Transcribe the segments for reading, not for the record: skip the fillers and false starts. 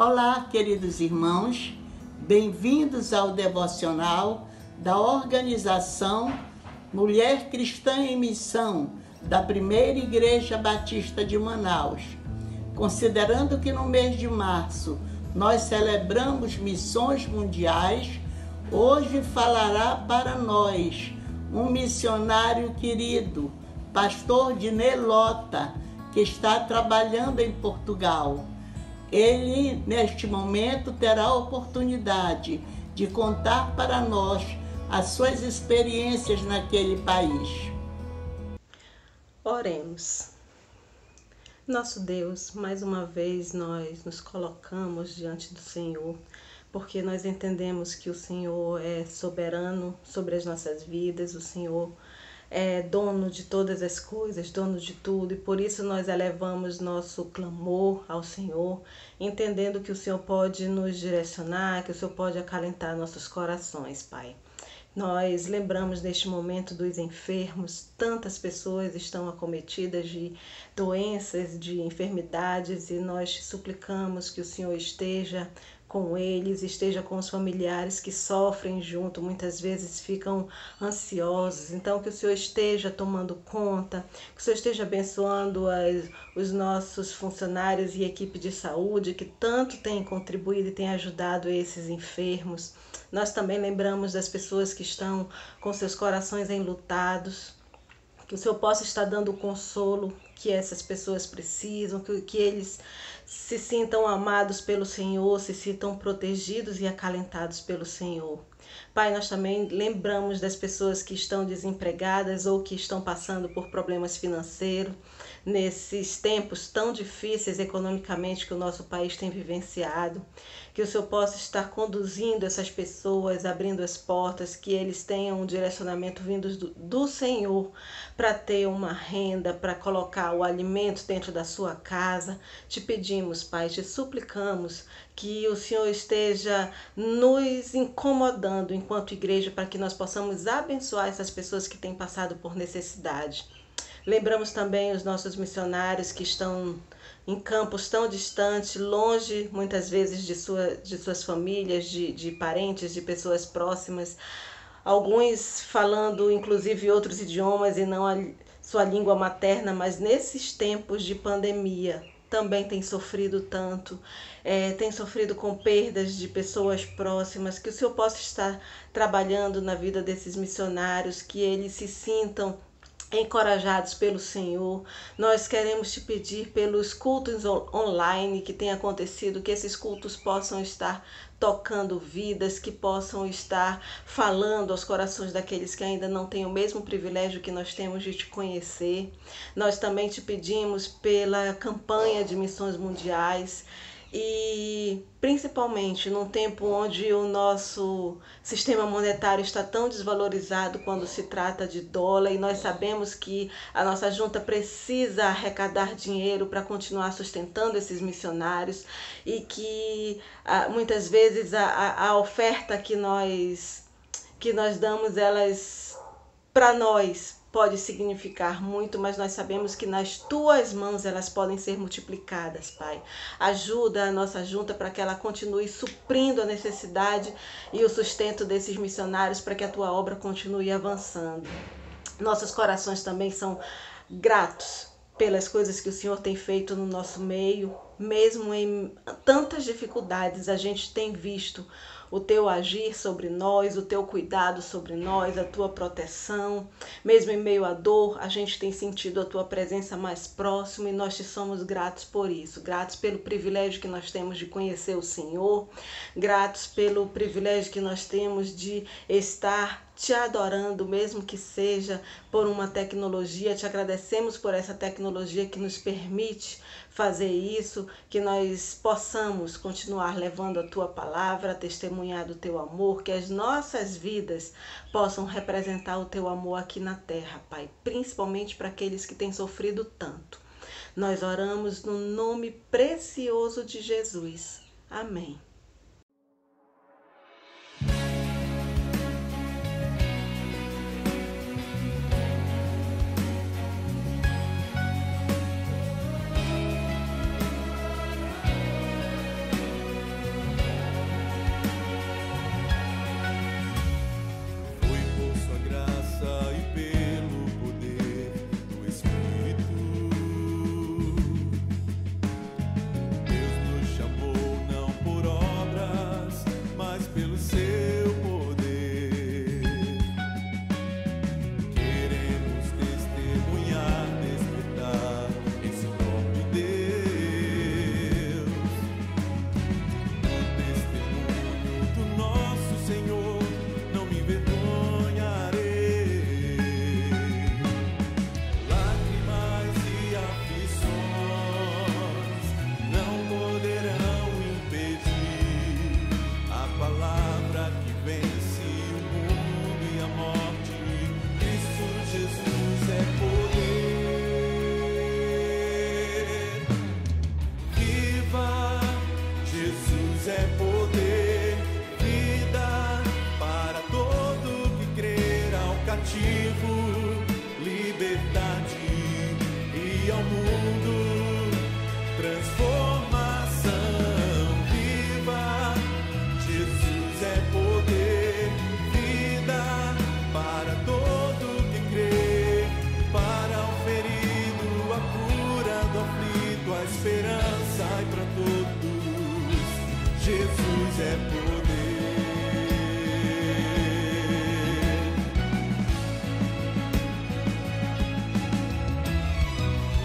Olá, queridos irmãos, bem-vindos ao devocional da organização Mulher Cristã em Missão da Primeira Igreja Batista de Manaus. Considerando que no mês de março nós celebramos missões mundiais, hoje falará para nós um missionário querido, pastor Dinê Lota, que está trabalhando em Portugal. Ele, neste momento, terá a oportunidade de contar para nós as suas experiências naquele país. Oremos. Nosso Deus, mais uma vez nós nos colocamos diante do Senhor, porque nós entendemos que o Senhor é soberano sobre as nossas vidas, o Senhor é dono de todas as coisas, dono de tudo, e por isso nós elevamos nosso clamor ao Senhor, entendendo que o Senhor pode nos direcionar, que o Senhor pode acalentar nossos corações, Pai. Nós lembramos neste momento dos enfermos, tantas pessoas estão acometidas de doenças, de enfermidades, e nós te suplicamos que o Senhor esteja com eles, esteja com os familiares que sofrem junto, muitas vezes ficam ansiosos. Então que o Senhor esteja tomando conta, que o Senhor esteja abençoando os nossos funcionários e equipe de saúde que tanto têm contribuído e têm ajudado esses enfermos. Nós também lembramos das pessoas que estão com seus corações enlutados, que o Senhor possa estar dando o consolo que essas pessoas precisam, que eles se sintam amados pelo Senhor, se sintam protegidos e acalentados pelo Senhor. Pai, nós também lembramos das pessoas que estão desempregadas ou que estão passando por problemas financeiros, nesses tempos tão difíceis economicamente que o nosso país tem vivenciado, que o Senhor possa estar conduzindo essas pessoas, abrindo as portas, que eles tenham um direcionamento vindo do Senhor para ter uma renda, para colocar o alimento dentro da sua casa. Te pedimos, Pai, te suplicamos que o Senhor esteja nos incomodando enquanto igreja para que nós possamos abençoar essas pessoas que têm passado por necessidade. Lembramos também os nossos missionários que estão em campos tão distantes, longe muitas vezes de suas famílias, de parentes, de pessoas próximas, alguns falando inclusive outros idiomas e não a sua língua materna, mas nesses tempos de pandemia também tem sofrido tanto, tem sofrido com perdas de pessoas próximas. Que o Senhor possa estar trabalhando na vida desses missionários, que eles se sintam encorajados pelo Senhor. Nós queremos te pedir pelos cultos online que tem acontecido, que esses cultos possam estar tocando vidas, que possam estar falando aos corações daqueles que ainda não têm o mesmo privilégio que nós temos de te conhecer. Nós também te pedimos pela campanha de missões mundiais, e principalmente num tempo onde o nosso sistema monetário está tão desvalorizado quando se trata de dólar, e nós sabemos que a nossa junta precisa arrecadar dinheiro para continuar sustentando esses missionários, e que muitas vezes a oferta que nós damos, elas para nós pode significar muito, mas nós sabemos que nas tuas mãos elas podem ser multiplicadas, Pai. Ajuda a nossa junta para que ela continue suprindo a necessidade e o sustento desses missionários, para que a tua obra continue avançando. Nossos corações também são gratos pelas coisas que o Senhor tem feito no nosso meio. Mesmo em tantas dificuldades, a gente tem visto o teu agir sobre nós, o teu cuidado sobre nós, a tua proteção. Mesmo em meio à dor, a gente tem sentido a tua presença mais próxima, e nós te somos gratos por isso. Gratos pelo privilégio que nós temos de conhecer o Senhor, gratos pelo privilégio que nós temos de estar te adorando, mesmo que seja por uma tecnologia. Te agradecemos por essa tecnologia que nos permite fazer isso, que nós possamos continuar levando a tua palavra, testemunhar do teu amor, que as nossas vidas possam representar o teu amor aqui na terra, Pai, principalmente para aqueles que têm sofrido tanto. Nós oramos no nome precioso de Jesus. Amém. é poder.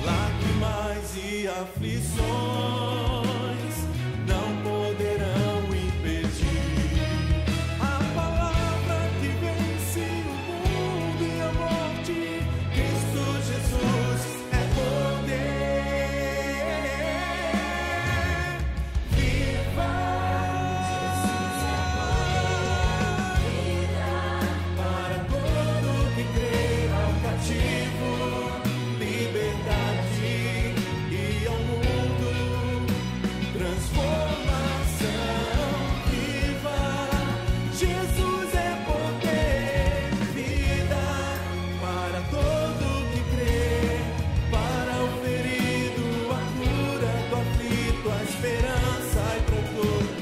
Lágrimas e aflições não poderão impedir a palavra que vence o mundo e a morte. Cristo Jesus é poder. Viva! Jesus é poder. Para todo que crê ao cativo, liberdade e ao mundo, transformação viva. Jesus é poder, vida para todo que crê, para o ferido, a cura do aflito, a esperança e para todos.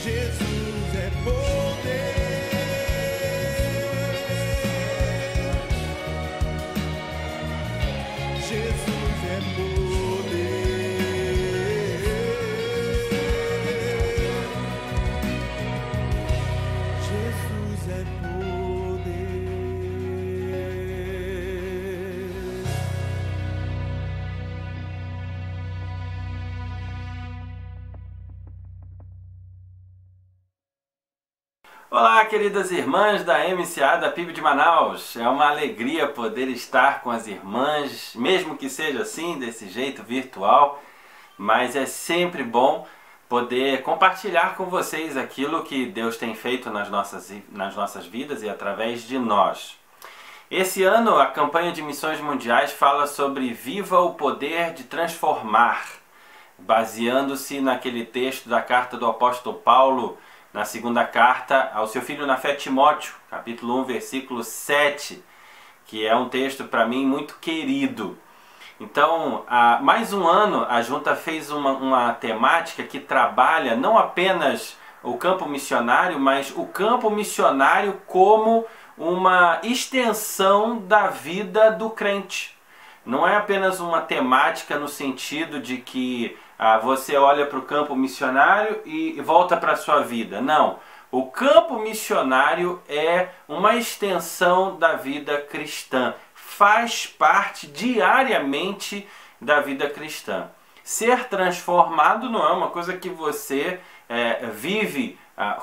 Jesus é poder. Jesus é poder. Jesus é poder. Olá, queridas irmãs da MCA da PIB de Manaus. É uma alegria poder estar com as irmãs, mesmo que seja assim, desse jeito virtual, mas é sempre bom poder compartilhar com vocês aquilo que Deus tem feito nas nossas vidas e através de nós. Esse ano, a campanha de missões mundiais fala sobre Viva o Poder de Transformar, baseando-se naquele texto da carta do apóstolo Paulo, na segunda carta ao seu filho na fé Timóteo, capítulo 1, versículo 7, que é um texto para mim muito querido. Então, há mais um ano, a Junta fez uma temática que trabalha não apenas o campo missionário, mas o campo missionário como uma extensão da vida do crente. Não é apenas uma temática no sentido de que você olha para o campo missionário e volta para a sua vida. Não. O campo missionário é uma extensão da vida cristã. Faz parte diariamente da vida cristã. Ser transformado não é uma coisa que você vive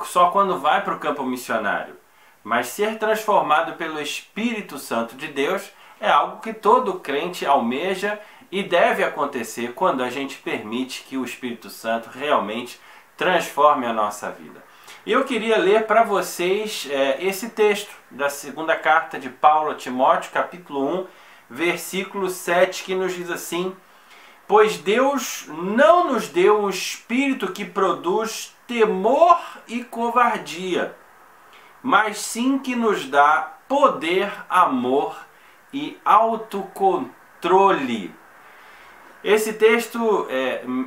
só quando vai para o campo missionário. Mas ser transformado pelo Espírito Santo de Deus é algo que todo crente almeja e deve acontecer quando a gente permite que o Espírito Santo realmente transforme a nossa vida. E eu queria ler para vocês esse texto da segunda carta de Paulo a Timóteo, capítulo 1, versículo 7, que nos diz assim: Pois Deus não nos deu um espírito que produz temor e covardia, mas sim que nos dá poder, amor e autocontrole. Esse texto,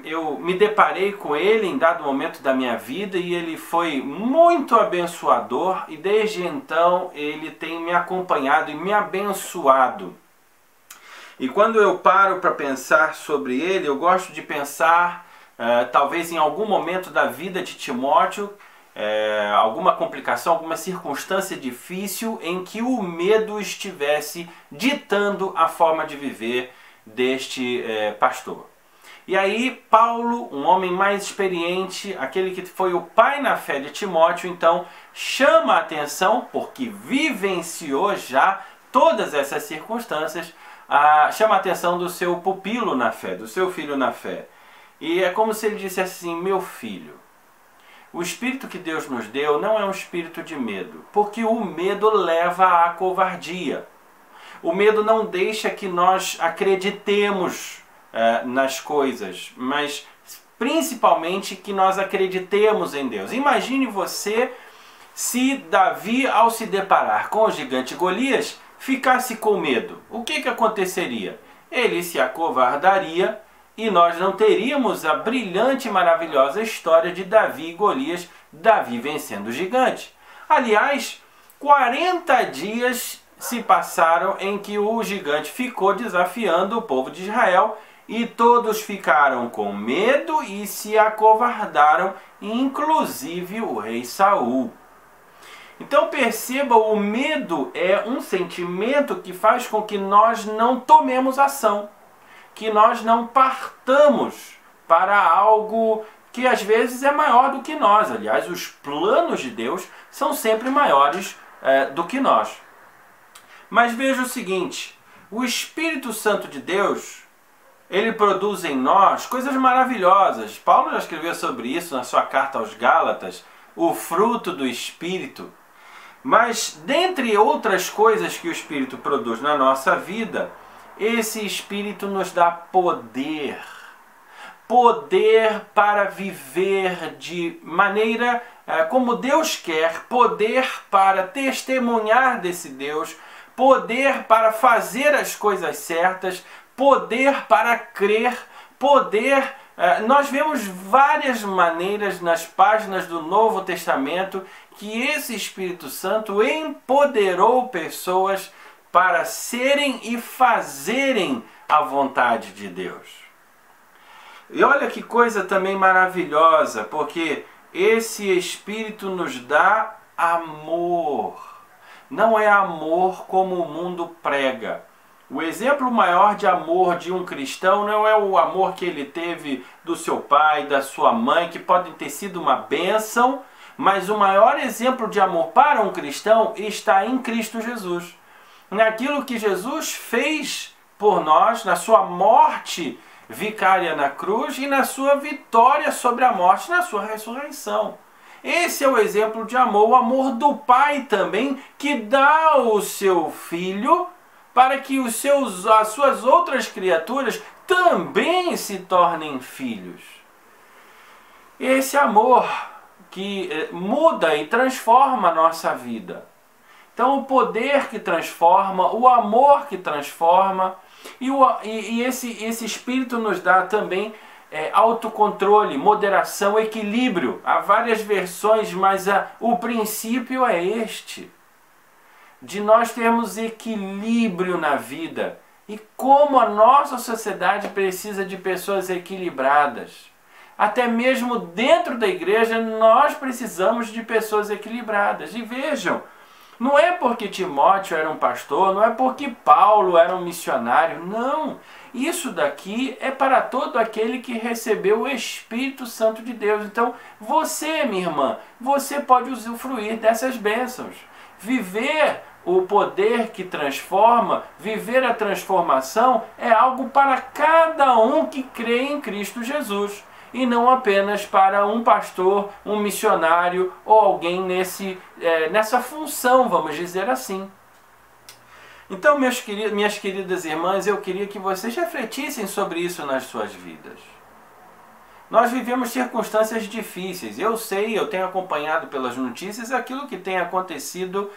eu me deparei com ele em dado momento da minha vida e ele foi muito abençoador, e desde então ele tem me acompanhado e me abençoado. E quando eu paro para pensar sobre ele, eu gosto de pensar talvez em algum momento da vida de Timóteo, alguma complicação, alguma circunstância difícil em que o medo estivesse ditando a forma de viver deste pastor. E aí Paulo, um homem mais experiente, aquele que foi o pai na fé de Timóteo, então chama a atenção, porque vivenciou já todas essas circunstâncias, chama a atenção do seu pupilo na fé, do seu filho na fé. E é como se ele dissesse assim: meu filho, o espírito que Deus nos deu não é um espírito de medo, porque o medo leva à covardia. O medo não deixa que nós acreditemos nas coisas, mas principalmente que nós acreditemos em Deus. Imagine você se Davi, ao se deparar com o gigante Golias, ficasse com medo. O que aconteceria? Ele se acovardaria e nós não teríamos a brilhante e maravilhosa história de Davi e Golias, Davi vencendo o gigante. Aliás, 40 dias se passaram em que o gigante ficou desafiando o povo de Israel e todos ficaram com medo e se acovardaram, inclusive o rei Saul. Então perceba, o medo é um sentimento que faz com que nós não tomemos ação, que nós não partamos para algo que às vezes é maior do que nós. Aliás, os planos de Deus são sempre maiores do que nós. Mas veja o seguinte, o Espírito Santo de Deus, ele produz em nós coisas maravilhosas. Paulo já escreveu sobre isso na sua carta aos Gálatas, o fruto do Espírito. Mas, dentre outras coisas que o Espírito produz na nossa vida, esse Espírito nos dá poder. Poder para viver de maneira como Deus quer, poder para testemunhar desse Deus, poder para fazer as coisas certas, poder para crer, poder... Nós vemos várias maneiras nas páginas do Novo Testamento que esse Espírito Santo empoderou pessoas para serem e fazerem a vontade de Deus. E olha que coisa também maravilhosa, porque esse Espírito nos dá amor. Não é amor como o mundo prega. O exemplo maior de amor de um cristão não é o amor que ele teve do seu pai, da sua mãe, que podem ter sido uma bênção, mas o maior exemplo de amor para um cristão está em Cristo Jesus. Naquilo que Jesus fez por nós, na sua morte vicária na cruz e na sua vitória sobre a morte, na sua ressurreição. Esse é o exemplo de amor, o amor do Pai também, que dá o seu Filho para que as suas outras criaturas também se tornem filhos. Esse amor que muda e transforma a nossa vida. Então o poder que transforma, o amor que transforma, e esse Espírito nos dá também autocontrole, moderação, equilíbrio. Há várias versões, mas o princípio é este. De nós termos equilíbrio na vida. E como a nossa sociedade precisa de pessoas equilibradas. Até mesmo dentro da igreja nós precisamos de pessoas equilibradas. E vejam, não é porque Timóteo era um pastor, não é porque Paulo era um missionário, não. Isso daqui é para todo aquele que recebeu o Espírito Santo de Deus. Então, você, minha irmã, você pode usufruir dessas bênçãos. Viver o poder que transforma, viver a transformação é algo para cada um que crê em Cristo Jesus. E não apenas para um pastor, um missionário ou alguém nessa função, vamos dizer assim. Então, minhas queridas irmãs, eu queria que vocês refletissem sobre isso nas suas vidas. Nós vivemos circunstâncias difíceis. Eu sei, eu tenho acompanhado pelas notícias aquilo que tem acontecido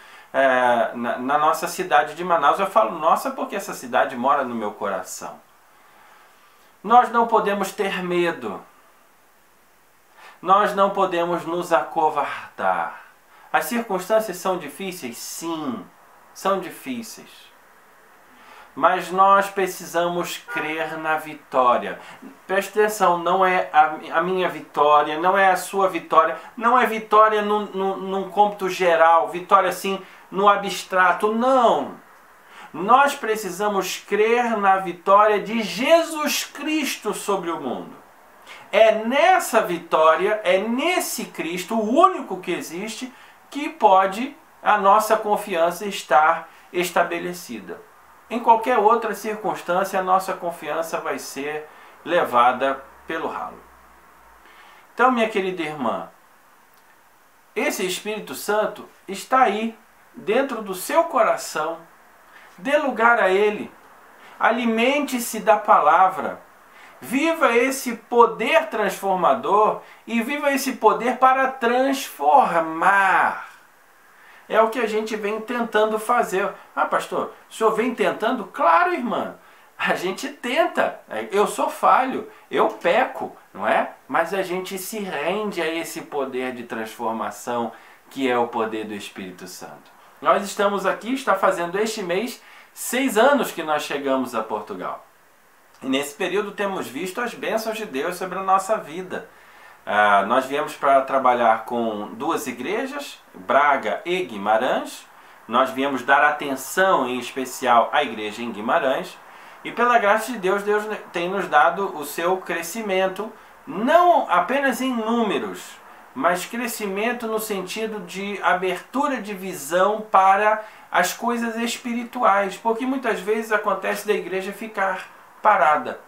na nossa cidade de Manaus. Eu falo nossa porque essa cidade mora no meu coração. Nós não podemos ter medo. Nós não podemos nos acovardar. As circunstâncias são difíceis? Sim, são difíceis. Mas nós precisamos crer na vitória. Preste atenção, não é a minha vitória, não é a sua vitória, não é vitória num cômputo geral, vitória assim no abstrato, não. Nós precisamos crer na vitória de Jesus Cristo sobre o mundo. É nessa vitória, é nesse Cristo, o único que existe, que pode a nossa confiança estar estabelecida. Em qualquer outra circunstância, a nossa confiança vai ser levada pelo ralo. Então, minha querida irmã, esse Espírito Santo está aí, dentro do seu coração. Dê lugar a ele. Alimente-se da palavra. Viva esse poder transformador e viva esse poder para transformar. É o que a gente vem tentando fazer. Ah, pastor, o senhor vem tentando? Claro, irmã. A gente tenta. Eu sou falho, eu peco, não é? Mas a gente se rende a esse poder de transformação que é o poder do Espírito Santo. Nós estamos aqui, está fazendo este mês 6 anos que nós chegamos a Portugal. E nesse período temos visto as bênçãos de Deus sobre a nossa vida. Nós viemos para trabalhar com 2 igrejas, Braga e Guimarães. Nós viemos dar atenção em especial à igreja em Guimarães. E pela graça de Deus, Deus tem nos dado o seu crescimento, não apenas em números, mas crescimento no sentido de abertura de visão para as coisas espirituais. Porque muitas vezes acontece da igreja ficar parada,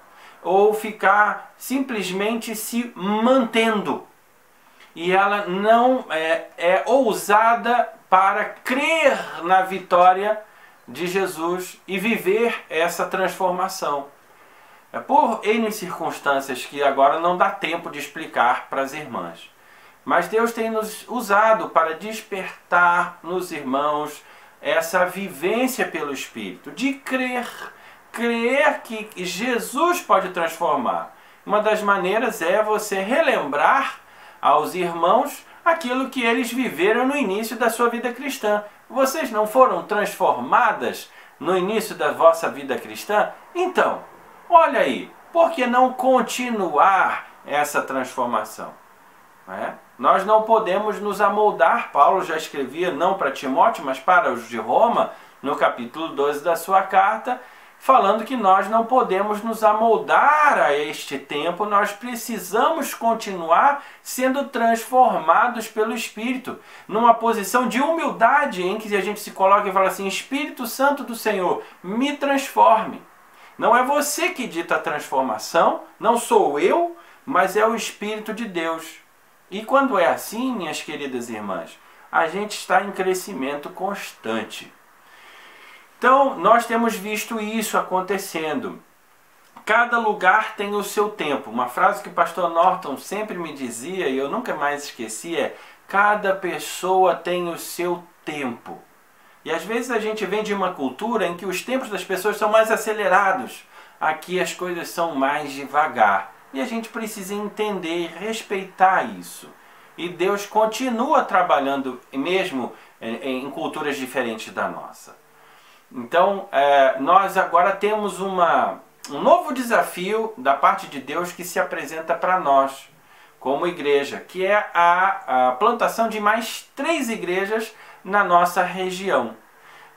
ou ficar simplesmente se mantendo. E ela não é ousada para crer na vitória de Jesus e viver essa transformação. Por N circunstâncias que agora não dá tempo de explicar para as irmãs. Mas Deus tem nos usado para despertar nos irmãos essa vivência pelo Espírito, de crer que Jesus pode transformar. Uma das maneiras é você relembrar aos irmãos aquilo que eles viveram no início da sua vida cristã. Vocês não foram transformadas no início da vossa vida cristã? Então, olha aí, por que não continuar essa transformação? Nós não podemos nos amoldar. Paulo já escrevia não para Timóteo, mas para os de Roma, no capítulo 12 da sua carta, falando que nós não podemos nos amoldar a este tempo, nós precisamos continuar sendo transformados pelo Espírito, numa posição de humildade em que a gente se coloca e fala assim: Espírito Santo do Senhor, me transforme. Não é você que dita a transformação, não sou eu, mas é o Espírito de Deus. E quando é assim, minhas queridas irmãs, a gente está em crescimento constante. Então, nós temos visto isso acontecendo. Cada lugar tem o seu tempo. Uma frase que o pastor Norton sempre me dizia, e eu nunca mais esqueci, é: cada pessoa tem o seu tempo. E às vezes a gente vem de uma cultura em que os tempos das pessoas são mais acelerados. Aqui as coisas são mais devagar. E a gente precisa entender e respeitar isso. E Deus continua trabalhando mesmo em culturas diferentes da nossa. Então, nós agora temos um novo desafio da parte de Deus que se apresenta para nós, como igreja, que é a plantação de mais 3 igrejas na nossa região.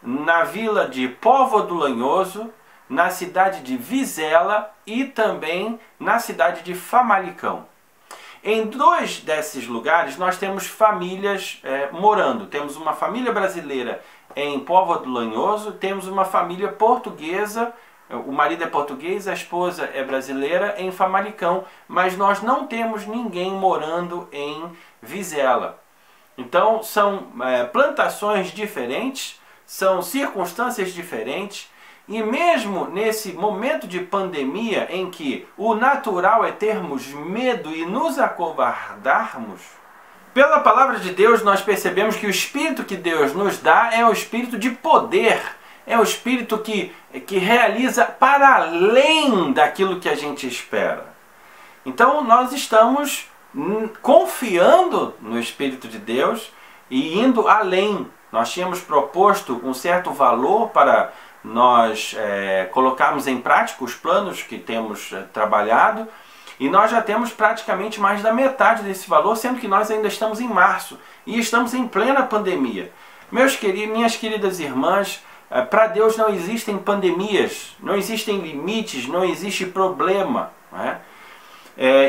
Na vila de Póvoa do Lanhoso, na cidade de Vizela e também na cidade de Famalicão. Em 2 desses lugares nós temos famílias morando. Temos uma família brasileira em Póvoa do Lanhoso, temos uma família portuguesa, o marido é português, a esposa é brasileira, em Famalicão, mas nós não temos ninguém morando em Vizela. Então são plantações diferentes, são circunstâncias diferentes, e mesmo nesse momento de pandemia em que o natural é termos medo e nos acovardarmos, pela palavra de Deus nós percebemos que o Espírito que Deus nos dá é o Espírito de poder, é o Espírito que realiza para além daquilo que a gente espera. Então nós estamos confiando no Espírito de Deus e indo além. Nós tínhamos proposto um certo valor para nós colocarmos em prática os planos que temos trabalhado, e nós já temos praticamente mais da metade desse valor, sendo que nós ainda estamos em março e estamos em plena pandemia. Minhas queridas irmãs, para Deus não existem pandemias, não existem limites, não existe problema, né?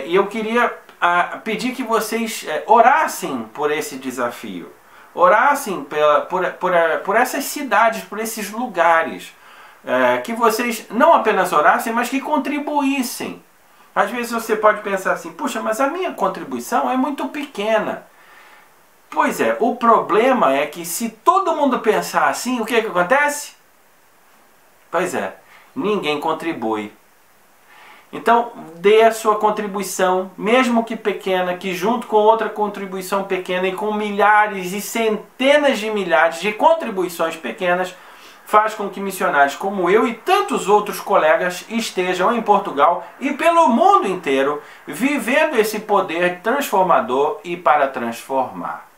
E eu queria pedir que vocês orassem por esse desafio. Orassem por essas cidades, por esses lugares. Que vocês não apenas orassem, mas que contribuíssem. Às vezes você pode pensar assim: puxa, mas a minha contribuição é muito pequena. Pois é, o problema é que se todo mundo pensar assim, o que acontece? Pois é, ninguém contribui. Então, dê a sua contribuição, mesmo que pequena, que junto com outra contribuição pequena e com milhares e centenas de milhares de contribuições pequenas, faz com que missionários como eu e tantos outros colegas estejam em Portugal e pelo mundo inteiro, vivendo esse poder transformador e para transformar.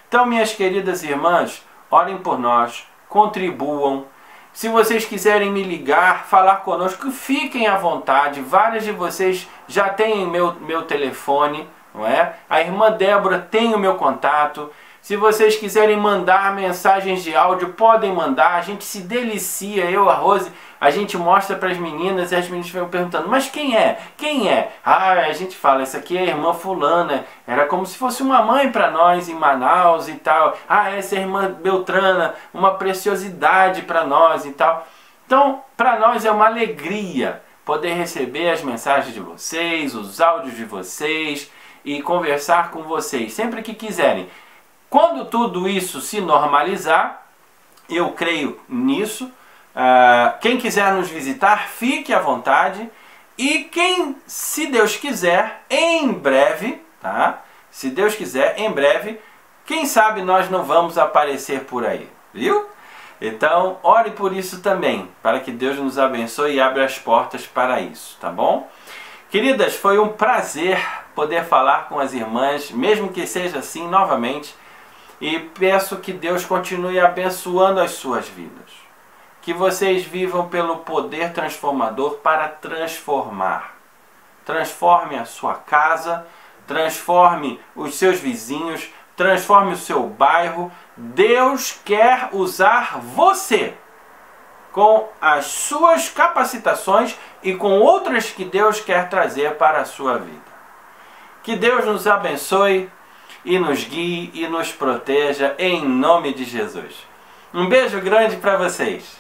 Então, minhas queridas irmãs, orem por nós, contribuam. Se vocês quiserem me ligar, falar conosco, fiquem à vontade. Várias de vocês já têm meu telefone, não é? A irmã Débora tem o meu contato. Se vocês quiserem mandar mensagens de áudio, podem mandar. A gente se delicia, eu, a Rose, a gente mostra para as meninas e as meninas ficam perguntando, mas quem é? Quem é? Ah, a gente fala, essa aqui é a irmã fulana. Era como se fosse uma mãe para nós em Manaus e tal. Ah, essa é a irmã Beltrana, uma preciosidade para nós e tal. Então, para nós é uma alegria poder receber as mensagens de vocês, os áudios de vocês e conversar com vocês sempre que quiserem. Quando tudo isso se normalizar, eu creio nisso, quem quiser nos visitar, fique à vontade. E quem, se Deus quiser, em breve, tá? Se Deus quiser, em breve, quem sabe nós não vamos aparecer por aí, viu? Então, ore por isso também, para que Deus nos abençoe e abra as portas para isso, tá bom? Queridas, foi um prazer poder falar com as irmãs, mesmo que seja assim novamente. E peço que Deus continue abençoando as suas vidas. Que vocês vivam pelo poder transformador para transformar. Transforme a sua casa, transforme os seus vizinhos, transforme o seu bairro. Deus quer usar você com as suas capacitações e com outras que Deus quer trazer para a sua vida. Que Deus nos abençoe e nos guie e nos proteja em nome de Jesus. Um beijo grande para vocês.